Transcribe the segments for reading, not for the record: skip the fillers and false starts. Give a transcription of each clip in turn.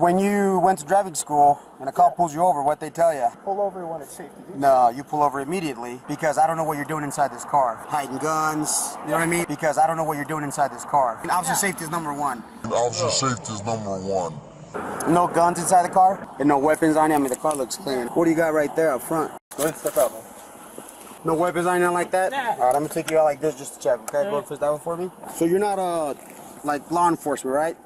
When you went to driving school and a cop pulls you over, what they tell you? Pull over when it's safe to do so. No, you pull over immediately because I don't know what you're doing inside this car. Hiding guns, you know what I mean? Because I don't know what you're doing inside this car. And officer safety is number one. Officer safety is number one. No guns inside the car and no weapons on you. I mean, the car looks clean. What do you got right there up front? Go ahead, step out. No weapons on you like that? Nah. All right, I'm gonna take you out like this just to check, okay? Go first that one for me. So you're not like law enforcement, right?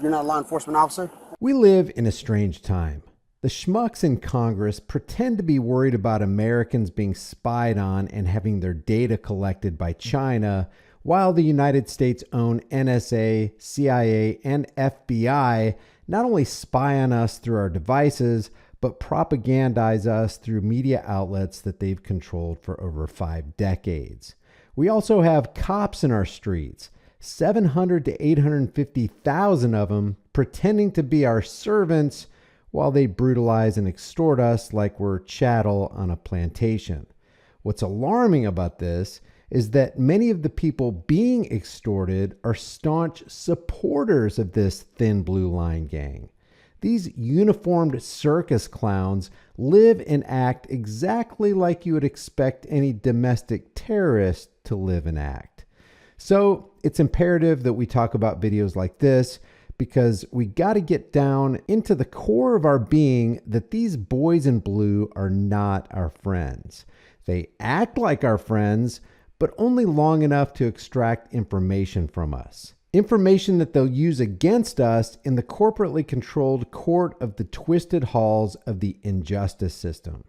You're not a law enforcement officer? We live in a strange time. The schmucks in Congress pretend to be worried about Americans being spied on and having their data collected by China, while the United States' own NSA, CIA, and FBI not only spy on us through our devices, but propagandize us through media outlets that they've controlled for over 5 decades. We also have cops in our streets, 700 to 850,000 of them, pretending to be our servants while they brutalize and extort us like we're chattel on a plantation. What's alarming about this is that many of the people being extorted are staunch supporters of this thin blue line gang. These uniformed circus clowns live and act exactly like you would expect any domestic terrorist to live and act. So it's imperative that we talk about videos like this, because we got to get down into the core of our being that these boys in blue are not our friends. They act like our friends, but only long enough to extract information from us. Information that they'll use against us in the corporately controlled court of the twisted halls of the injustice system.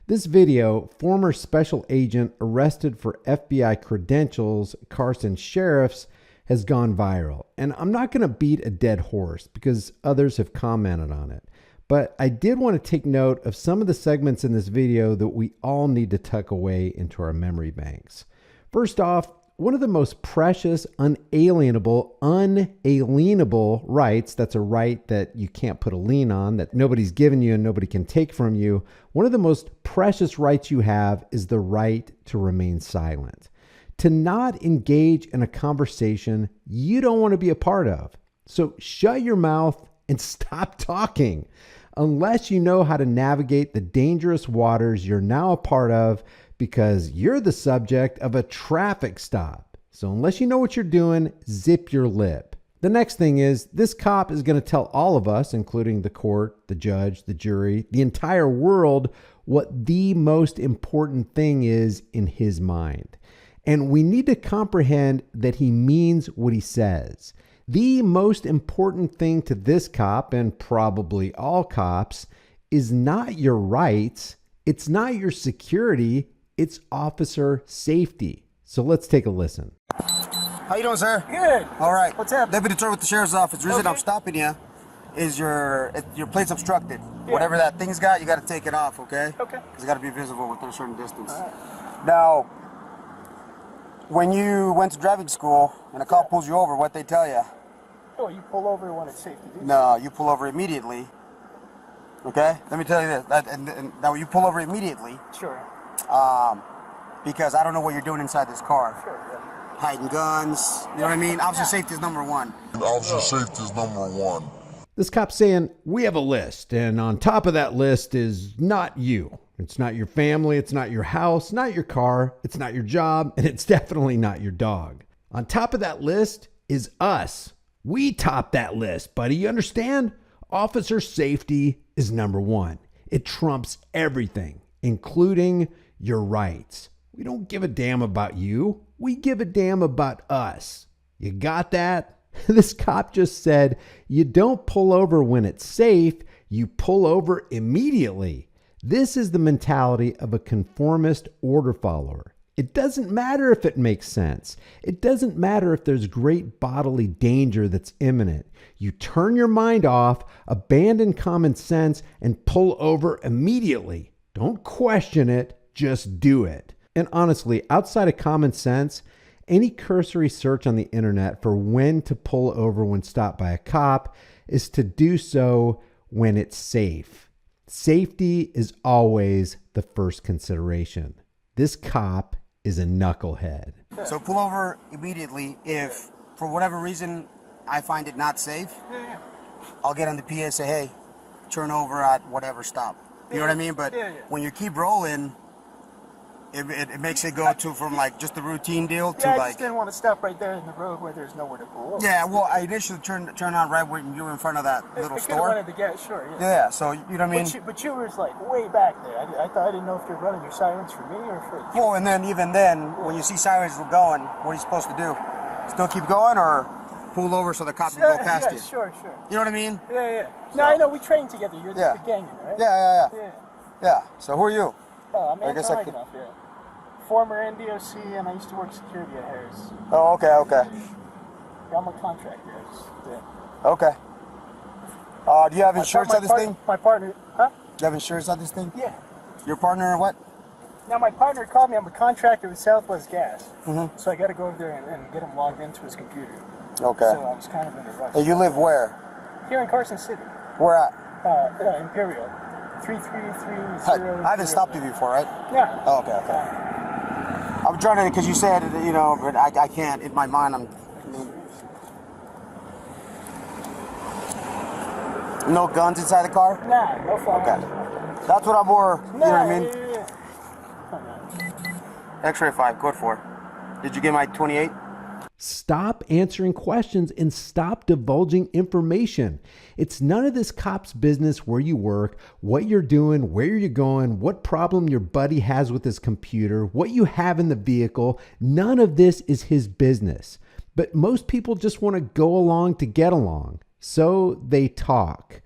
This video, former special agent arrested for FBI credentials, Carson Sheriffs, has gone viral. And I'm not going to beat a dead horse because others have commented on it. But I did want to take note of some of the segments in this video that we all need to tuck away into our memory banks. First off, one of the most precious, unalienable rights, that's a right that you can't put a lien on, that nobody's given you and nobody can take from you. One of the most precious rights you have is the right to remain silent, to not engage in a conversation you don't want to be a part of. So shut your mouth and stop talking. Unless you know how to navigate the dangerous waters you're now a part of, because you're the subject of a traffic stop. So unless you know what you're doing, zip your lip. The next thing is, this cop is going to tell all of us, including the court, the judge, the jury, the entire world, what the most important thing is in his mind. And we need to comprehend that he means what he says. The most important thing to this cop, and probably all cops, is not your rights. It's not your security. It's officer safety. So let's take a listen. How you doing, sir? Good. All right. What's up? Deputy Turner with the Sheriff's Office. The reason I'm stopping you is your plate's obstructed. Yeah. Whatever that thing's got, you got to take it off, okay? Okay. Because it got to be visible within a certain distance. All right. Now, when you went to driving school and a cop pulls you over, what they tell you? Oh, you pull over when it's safe to do so. No, you pull over immediately. Okay? Let me tell you this. And now you pull over immediately. Sure. Because I don't know what you're doing inside this car. Sure, yeah. Hiding guns, you know what I mean? Officer safety is number one. Officer safety is number one. This cop's saying, we have a list, and on top of that list is not you. It's not your family, it's not your house, not your car, it's not your job, and it's definitely not your dog. On top of that list is us. We top that list, buddy. You understand? Officer safety is number one. It trumps everything, including your rights. We don't give a damn about you. We give a damn about us. You got that? This cop just said, you don't pull over when it's safe, you pull over immediately. This is the mentality of a conformist order follower. It doesn't matter if it makes sense. It doesn't matter if there's great bodily danger that's imminent. You turn your mind off, abandon common sense, and pull over immediately. Don't question it, just do it. And honestly, outside of common sense, any cursory search on the internet for when to pull over when stopped by a cop is to do so when it's safe. Safety is always the first consideration. This cop is a knucklehead. So pull over immediately if, for whatever reason, I find it not safe. Yeah. I'll get on the PA and say, hey, turn over at whatever stop. You know what I mean? But when you keep rolling, it makes it go to from like just the routine deal to I like. just didn't want to stop right there in the road where there's nowhere to pull over. Yeah, well, I initially turned on right when you were in front of that little store. Wanted to get, sure, yeah. Yeah, so you know what I mean. But you were like way back there. I didn't know if you're running your sirens for me or for. Well, and then even then, when you see sirens going, what are you supposed to do? Still keep going or pull over so the cop can go past you? Sure. You know what I mean? Yeah. No, I know we trained together. You're the gang, right? Yeah. So who are you? Oh, I'm I guess I could. Former NDOC, and I used to work security at Harris. Oh, okay. Yeah, I'm a contractor. Okay. Do you have insurance on this thing? My partner, huh? Do you have insurance on this thing? Yeah. Your partner or what? Now, my partner called me. I'm a contractor with Southwest Gas. So I got to go over there and get him logged into his computer. Okay. So I was kind of in a rush. Hey, you live where? Here in Carson City. Where at? Imperial. 3330. I haven't stopped you before, right? Yeah. Oh, okay. I'm trying to, because you said, but I can't. In my mind, no guns inside the car? Nah, no firearms. Okay. That's what I'm more, you know what I mean? X-ray 5, code 4. Did you get my 28? Stop answering questions and stop divulging information. It's none of this cop's business where you work, what you're doing, where you're going, what problem your buddy has with his computer, what you have in the vehicle. None of this is his business. But most people just want to go along to get along. So they talk.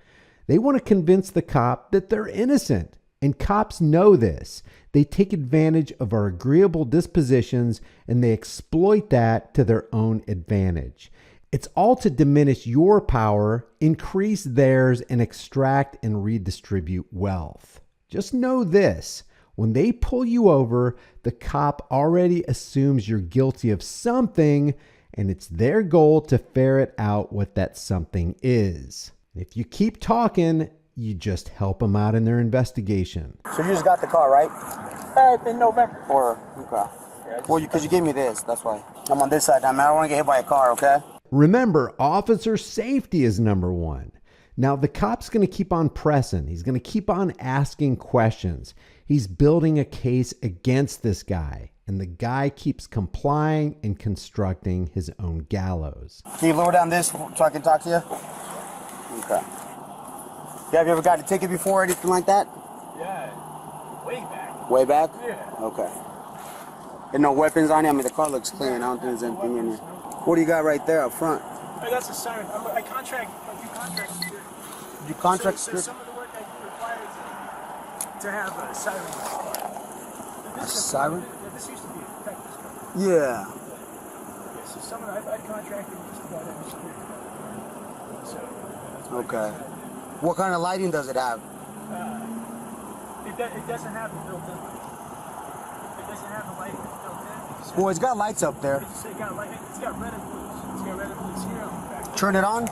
They want to convince the cop that they're innocent. And cops know this. They take advantage of our agreeable dispositions and they exploit that to their own advantage. It's all to diminish your power, increase theirs, and extract and redistribute wealth. Just know this. When they pull you over, the cop already assumes you're guilty of something, and it's their goal to ferret out what that something is. If you keep talking, you just help them out in their investigation. So you just got the car, right? In November. Okay. Well, because you gave me this, that's why. I'm on this side now, man. I don't want to get hit by a car, okay? Remember, officer safety is number one. Now, the cop's going to keep on pressing. He's going to keep on asking questions. He's building a case against this guy, and the guy keeps complying and constructing his own gallows. Can you lower down this so I can talk to you? Okay. Yeah, have you ever gotten a ticket before or anything like that? Yeah, way back. Way back? Yeah. Okay. And no weapons on you? I mean, the car looks clean. I don't think there's anything in here. What do you got right there up front? That's a siren. I contract. You contract so some of the work I do requires to have a siren in the car. A siren? This used to be a detector's car. Yeah. So some of I've contracted just about every security. So. Okay. What kind of lighting does it have? It doesn't have the built-in light. It doesn't have the lighting that's built in. Well, it's got lights up there. It's got red and blues. It's got red and blues here on the back. Turn it on.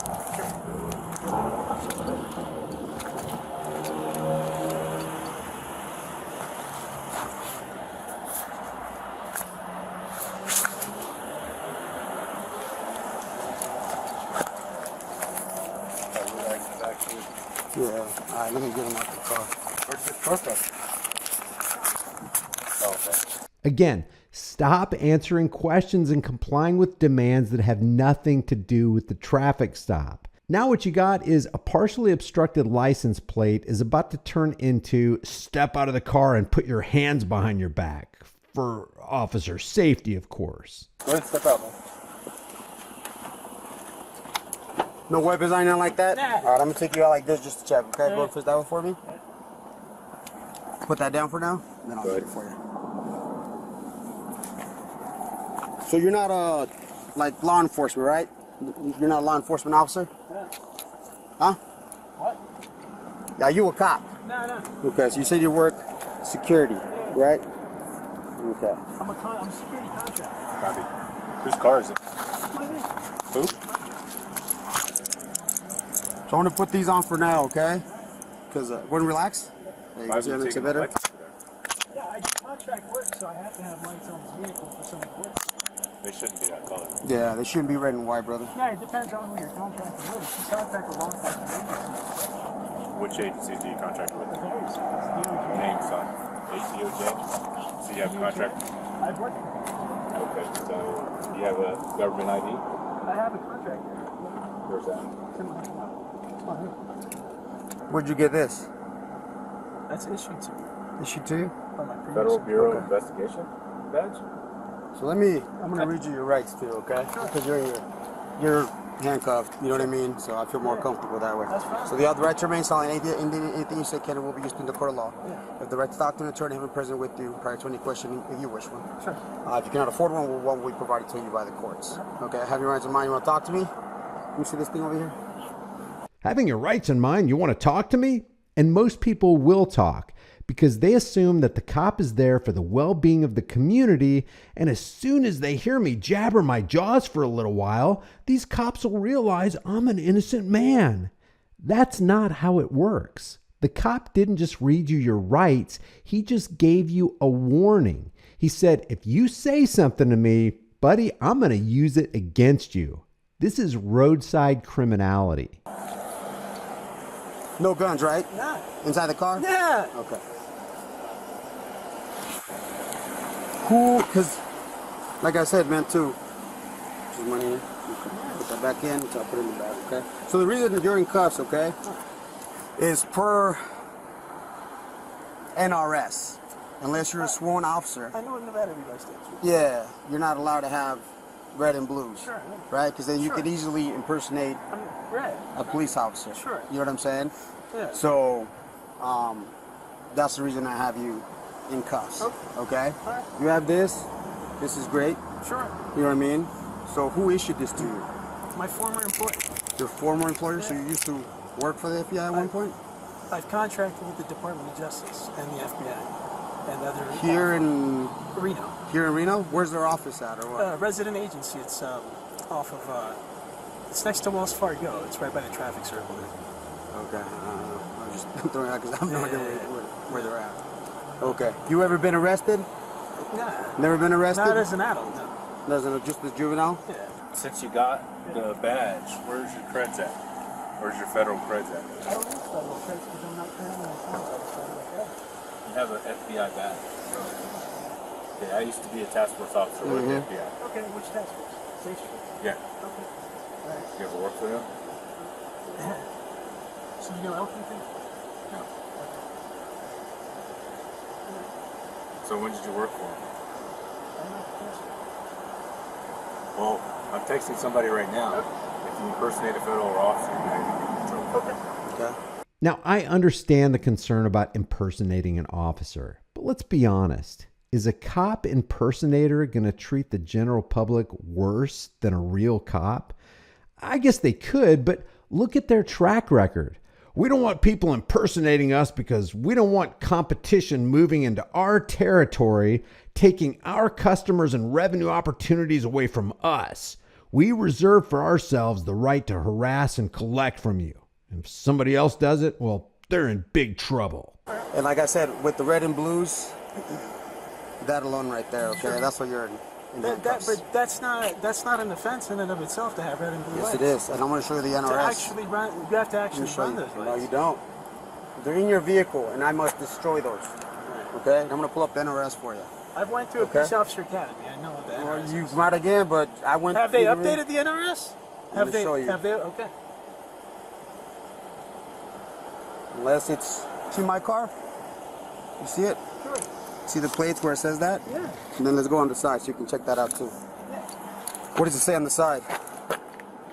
Yeah. All right, let me get him out the car. Where's the car from? Okay. Again, stop answering questions and complying with demands that have nothing to do with the traffic stop. Now what you got is a partially obstructed license plate is about to turn into step out of the car and put your hands behind your back. For officer safety, of course. Go ahead, step out, man. No weapons on anything like that? Nah. All right, I'm going to take you out like this just to check, okay? Go fist that one for me. Put that down for now, and then I'll get it for you. So you're not like law enforcement, right? You're not a law enforcement officer? Yeah. Huh? What? Yeah, you a cop? No. Okay, so you said you work security, right? Okay. I'm a security contractor. Copy. Whose car is it? Who? So I'm going to put these on for now, okay? Because, want to relax? Hey, Why is it makes it taking better? lights for that? Yeah, I contract work, so I have to have lights on the vehicle for some of the work. They shouldn't be that color. Yeah, they shouldn't be red and white, brother. Yeah, it depends on who you're contracting with. If you contract with law enforcement agencies, Which agencies do you contract with? it varies. It's DOJ. Names on ACOJ. So you have a contract? I've worked with them. Okay, so you have a government ID? I have a contract there. Where's that? It's in my house. It's not here. Where'd you get this? That's issued to me Issued to you? by my previous Federal Bureau of Okay. Investigation badge? So I'm gonna read you your rights too, okay? Because you're handcuffed, you know what I mean? So I feel more comfortable that way. That's fine. So the right to remain silent, anything you say can and will be used in the court of law. If the right to talk to an attorney, have him present with you prior to any questioning, if you wish one. Sure. If you cannot afford one will be provided to you by the courts. Okay, have your rights in mind, you wanna talk to me? Let me see this thing over here. Having your rights in mind, you want to talk to me? And most people will talk because they assume that the cop is there for the well-being of the community, and as soon as they hear me jabber my jaws for a little while, these cops will realize I'm an innocent man. That's not how it works. The cop didn't just read you your rights, he just gave you a warning. He said, if you say something to me, buddy, I'm going to use it against you. This is roadside criminality. No guns, right? Yeah. Inside the car? Yeah. Okay. Cool, because, like I said, man, too, there's money here. Put that back in, so I'll put it in the bag, okay? So the reason you're in cuffs, okay, is per NRS. Unless you're a sworn officer. I know in Nevada we guys do. Yeah, you're not allowed to have red and blues. Sure. Right? Because then you Sure. could easily impersonate I'm red. a police officer. Sure. You know what I'm saying? Yeah. So, that's the reason I have you in cuffs. Okay? All right. You have this. This is great. Sure. You know what I mean? So who issued this to you? My former employer. Your former employer? So you used to work for the FBI at one point? I've contracted with the Department of Justice and the FBI and other Here in Reno. Here in Reno? Where's their office at or what? Resident agency. It's off of. It's next to Wells Fargo. It's right by the traffic circle. Okay. I'm just throwing out because I'm not idea where they're at. Okay. You ever been arrested? Nah. Never been arrested? Not as an adult. No. Doesn't just as juvenile? Yeah. Since you got the badge, where's your creds at? Where's your federal creds at? I don't need federal credits because I'm not currently on contract. You have an FBI badge. Yeah, I used to be a task force officer with the FBI. Okay, which task force? Safe Street. Yeah. Okay. All right. You ever work for them? So you know Elkington? No. So when did you work for them? Well, I'm texting somebody right now. If you impersonate a federal officer, you might get in trouble. Okay. Now, I understand the concern about impersonating an officer, but let's be honest. Is a cop impersonator going to treat the general public worse than a real cop? I guess they could, but look at their track record. We don't want people impersonating us because we don't want competition moving into our territory, taking our customers and revenue opportunities away from us. We reserve for ourselves the right to harass and collect from you. And if somebody else does it, well, they're in big trouble. And like I said, with the red and blues, that alone right there, okay? That's what you're in. But that's not an offense in and of itself to have red and blue Yes, lights. it is. And I'm going to show you the To NRS. actually run, you have to actually Show run you. those No, lights. you don't. They're in your vehicle, and I must destroy those. Okay? And I'm going to pull up the NRS for you. I've went to a police officer academy. I know what the Well, NRS you is. might again, but I went. Have they updated the NRS? Let me show you. Have they? Okay. Unless it's my car. You see it? Sure. See the plates where it says that? Yeah. And then let's go on the side so you can check that out too. Yeah. What does it say on the side?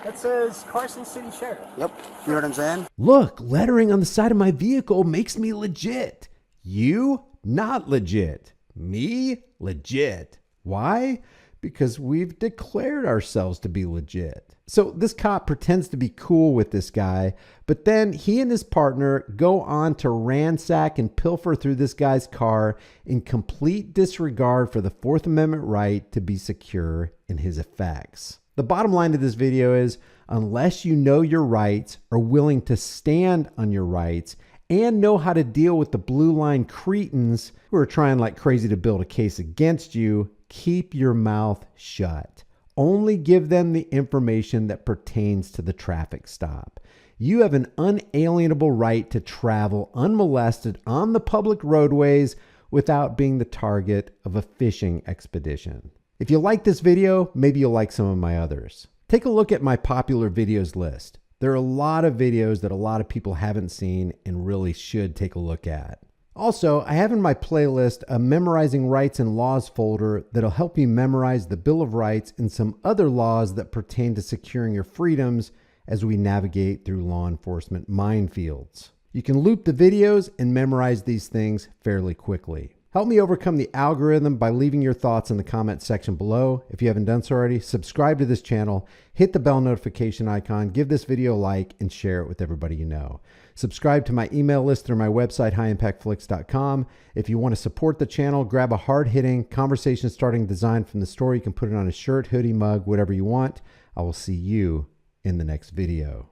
That says Carson City Sheriff. Yep. You know what I'm saying? Look, lettering on the side of my vehicle makes me legit. You, not legit. Me, legit. Why? Because we've declared ourselves to be legit. So this cop pretends to be cool with this guy, but then he and his partner go on to ransack and pilfer through this guy's car in complete disregard for the Fourth Amendment right to be secure in his effects. The bottom line to this video is, unless you know your rights, are willing to stand on your rights, and know how to deal with the blue line cretins who are trying like crazy to build a case against you, keep your mouth shut. Only give them the information that pertains to the traffic stop. You have an unalienable right to travel unmolested on the public roadways without being the target of a fishing expedition. If you like this video, maybe you'll like some of my others. Take a look at my popular videos list. There are a lot of videos that a lot of people haven't seen and really should take a look at. Also, I have in my playlist a Memorizing Rights and Laws folder that'll help you memorize the Bill of Rights and some other laws that pertain to securing your freedoms as we navigate through law enforcement minefields. You can loop the videos and memorize these things fairly quickly. Help me overcome the algorithm by leaving your thoughts in the comment section below. If you haven't done so already, subscribe to this channel, hit the bell notification icon, give this video a like, and share it with everybody you know. Subscribe to my email list through my website, highimpactflix.com. If you want to support the channel, grab a hard-hitting, conversation-starting design from the store. You can put it on a shirt, hoodie, mug, whatever you want. I will see you in the next video.